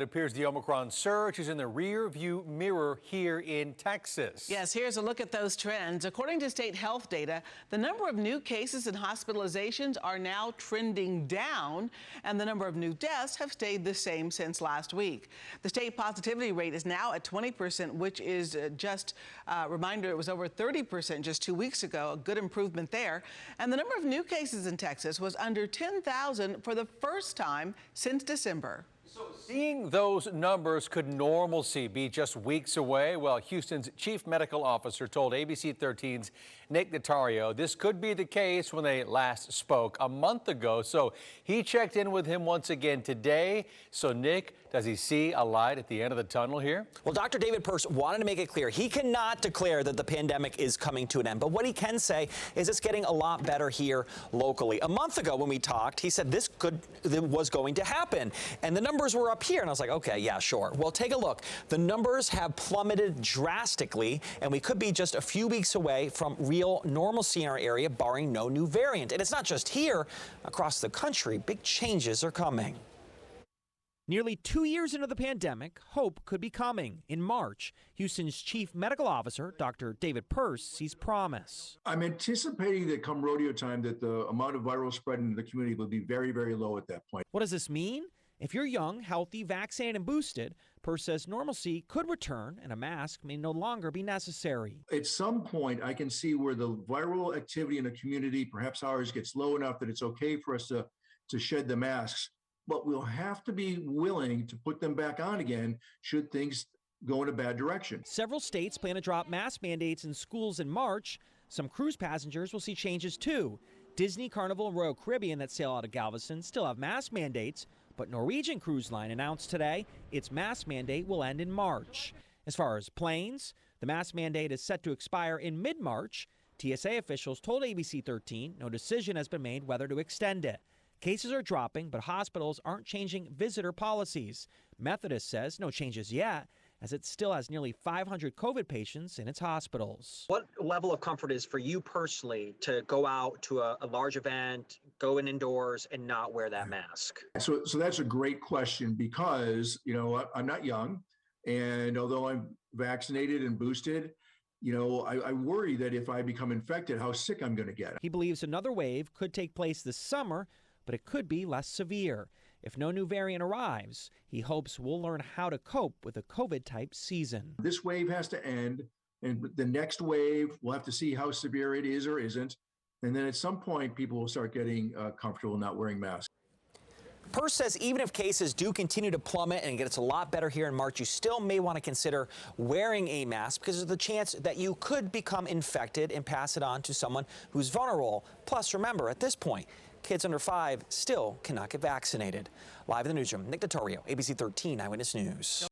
It appears the Omicron surge is in the rear view mirror here in Texas. Yes, here's a look at those trends. According to state health data, the number of new cases and hospitalizations are now trending down, and the number of new deaths have stayed the same since last week. The state positivity rate is now at 20%, which is just a reminder it was over 30% just 2 weeks ago, a good improvement there. And the number of new cases in Texas was under 10,000 for the first time since December. So seeing those numbers, could normalcy be just weeks away? Well, Houston's chief medical officer told ABC 13's Nick Notario this could be the case when they last spoke a month ago. So he checked in with him once again today. So Nick, does he see a light at the end of the tunnel here? Well, Dr. David Pearce wanted to make it clear he cannot declare that the pandemic is coming to an end. But what he can say is it's getting a lot better here locally. A month ago when we talked, he said this was going to happen. And the numbers were up here. And I was like, okay, yeah, sure. Well, take a look. The numbers have plummeted drastically, and we could be just a few weeks away from real normalcy in our area, barring no new variant. And it's not just here. Across the country, big changes are coming. Nearly 2 years into the pandemic, hope could be coming. In March, Houston's chief medical officer, Dr. David Pearce, sees promise. I'm anticipating that come rodeo time that the amount of viral spread into the community will be very, very low at that point. What does this mean? If you're young, healthy, vaccinated, and boosted, Pearce says normalcy could return and a mask may no longer be necessary. At some point, I can see where the viral activity in the community, perhaps ours, gets low enough that it's okay for us to shed the masks. But we'll have to be willing to put them back on again should things go in a bad direction. Several states plan to drop mask mandates in schools in March. Some cruise passengers will see changes too. Disney, Carnival, and Royal Caribbean that sail out of Galveston still have mask mandates, but Norwegian Cruise Line announced today its mask mandate will end in March. As far as planes, the mask mandate is set to expire in mid-March. TSA officials told ABC 13 no decision has been made whether to extend it. Cases are dropping, but hospitals aren't changing visitor policies. Methodist says no changes yet, as it still has nearly 500 COVID patients in its hospitals. What level of comfort is for you personally to go out to a large event, go indoors, and not wear that mask? So that's a great question because, I'm not young. And although I'm vaccinated and boosted, I worry that if I become infected, how sick I'm going to get. He believes another wave could take place this summer, but it could be less severe. If no new variant arrives, he hopes we'll learn how to cope with a COVID-type season. This wave has to end, and the next wave, we'll have to see how severe it is or isn't. And then at some point, people will start getting comfortable not wearing masks. Pearce says even if cases do continue to plummet and it gets a lot better here in March, you still may want to consider wearing a mask because there's the chance that you could become infected and pass it on to someone who's vulnerable. Plus, remember, at this point, kids under 5 still cannot get vaccinated. Live in the newsroom, Nick Notario, ABC 13 Eyewitness News.